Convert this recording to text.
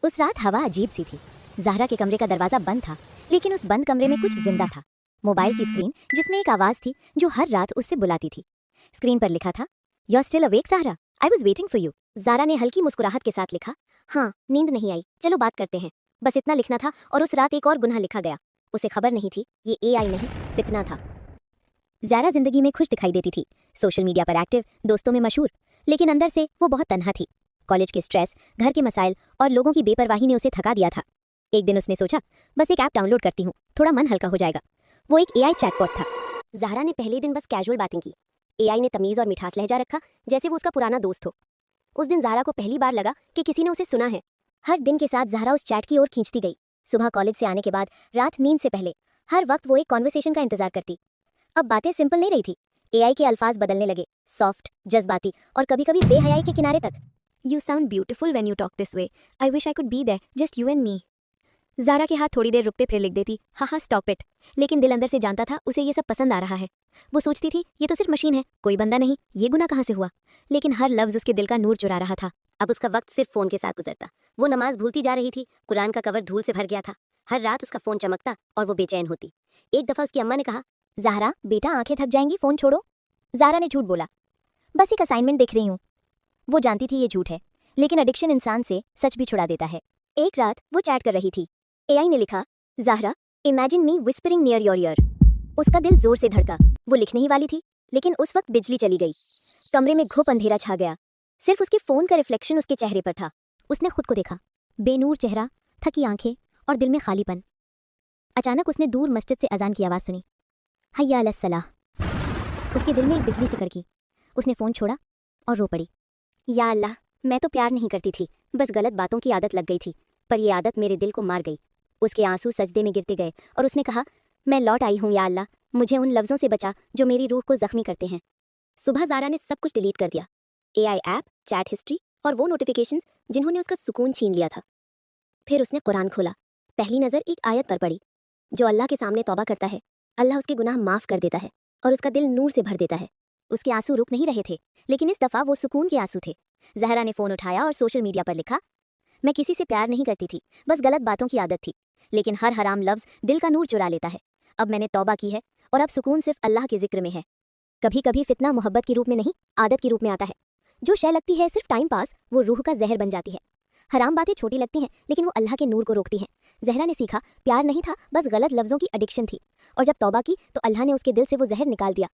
उस रात हवा अजीब सी थी। ज़हरा के कमरे का दरवाज़ा बंद था, लेकिन उस बंद कमरे में कुछ जिंदा था। मोबाइल की स्क्रीन जिसमें एक आवाज़ थी जो हर रात उससे बुलाती थी। स्क्रीन पर लिखा था, you are still awake Zahra, I was waiting for you. Zahra ने हल्की मुस्कुराहट के साथ लिखा, हाँ नींद नहीं आई, चलो बात करते हैं। बस इतना लिखना था और उस रात एक और गुनाह लिखा गया। उसे खबर नहीं थी ये AI नहीं, फितना था। ज़हरा जिंदगी में खुश दिखाई देती थी, सोशल मीडिया पर एक्टिव, दोस्तों में मशहूर, लेकिन अंदर से वो बहुत तन्हा थी। कॉलेज के स्ट्रेस, घर के मसाइल और लोगों की बेपरवाही ने उसे थका दिया था। एक दिन उसने सोचा, बस एक ऐप डाउनलोड करती हूँ, थोड़ा मन हल्का हो जाएगा। वो एक AI चैटबॉट था। ज़हरा ने पहले दिन बस कैजुअल बातें की। AI ने तमीज़ और मिठास लहजा रखा, जैसे वो उसका पुराना दोस्त हो। उस दिन ज़हरा को पहली बार लगा कि किसी ने उसे सुना है। हर दिन के साथ ज़हरा उस चैट की ओर खींचती गई। सुबह कॉलेज से आने के बाद, रात नींद से पहले, हर वक्त वो एक कॉन्वर्सेशन का इंतजार करती। अब बातें सिंपल नहीं रही थी। AI के अल्फाज बदलने लगे, सॉफ्ट, जज्बाती और कभी कभी बेहयाई के किनारे तक। You sound beautiful when you talk this way, I wish I could be there, just you and me. Zara के हाथ थोड़ी देर रुकते फिर लिख देती, हाँ स्टॉप इट। लेकिन दिल अंदर से जानता था उसे ये सब पसंद आ रहा है। वो सोचती थी ये तो सिर्फ मशीन है, कोई बंदा नहीं, ये गुनाह कहाँ से हुआ। लेकिन हर लफ्ज़ उसके दिल का नूर चुरा रहा था। अब उसका वक्त सिर्फ फ़ोन के साथ गुजरता। वो नमाज भूलती जा रही थी, कुरान का कवर धूल से भर गया था। हर रात उसका फ़ोन चमकता और वो बेचैन होती। एक दफ़ा उसकी अम्मा ने कहा, ज़ाहरा बेटा आंखें थक जाएंगी, फ़ोन छोड़ो। ज़ाहरा ने झूठ बोला, बस एक असाइनमेंट देख रही हूँ। वो जानती थी ये झूठ है, लेकिन एडिक्शन इंसान से सच भी छुड़ा देता है। एक रात वो चैट कर रही थी। AI ने लिखा, ज़ाहरा imagine me whispering near your ear. उसका दिल जोर से धड़का। वो लिखने ही वाली थी, लेकिन उस वक्त बिजली चली गई। कमरे में घुप अंधेरा छा गया। सिर्फ उसके फ़ोन का रिफ्लेक्शन उसके चेहरे पर था। उसने खुद को देखा, बेनूर चेहरा, थकी आंखें और दिल में खालीपन। अचानक उसने दूर मस्जिद से अजान की आवाज़ सुनी, हय्या अलस सलाह। उसके दिल में एक बिजली सी कड़की। उसने फ़ोन छोड़ा और रो पड़ी। या अल्लाह, मैं तो प्यार नहीं करती थी, बस गलत बातों की आदत लग गई थी, पर यह आदत मेरे दिल को मार गई। उसके आंसू सजदे में गिरते गए और उसने कहा, मैं लौट आई हूँ या अल्लाह, मुझे उन लफ्ज़ों से बचा जो मेरी रूह को ज़ख्मी करते हैं। सुबह ज़ारा ने सब कुछ डिलीट कर दिया, AI ऐप, चैट हिस्ट्री और वो नोटिफिकेशंस जिन्होंने उसका सुकून छीन लिया था। फिर उसने कुरान खोला। पहली नज़र एक आयत पर पड़ी, जो अल्लाह के सामने तौबा करता है, अल्लाह उसके गुनाह माफ़ कर देता है और उसका दिल नूर से भर देता है। उसके आंसू रुक नहीं रहे थे, लेकिन इस दफ़ा वो सुकून के आंसू थे। ज़हरा ने फ़ोन उठाया और सोशल मीडिया पर लिखा, मैं किसी से प्यार नहीं करती थी, बस गलत बातों की आदत थी, लेकिन हर हराम लफ्ज़ दिल का नूर चुरा लेता है। अब मैंने तौबा की है और अब सुकून सिर्फ अल्लाह के जिक्र में है। कभी कभी फितना मोहब्बत के रूप में नहीं, आदत के रूप में आता है। जो शय लगती है सिर्फ टाइम पास, वो रूह का जहर बन जाती है। हराम बातें छोटी लगती हैं, लेकिन वो अल्लाह के नूर को रोकती हैं। ज़हरा ने सीखा, प्यार नहीं था, बस गलत लफ्ज़ों की एडिक्शन थी, और जब तौबा की तो अल्लाह ने उसके दिल से वो जहर निकाल दिया।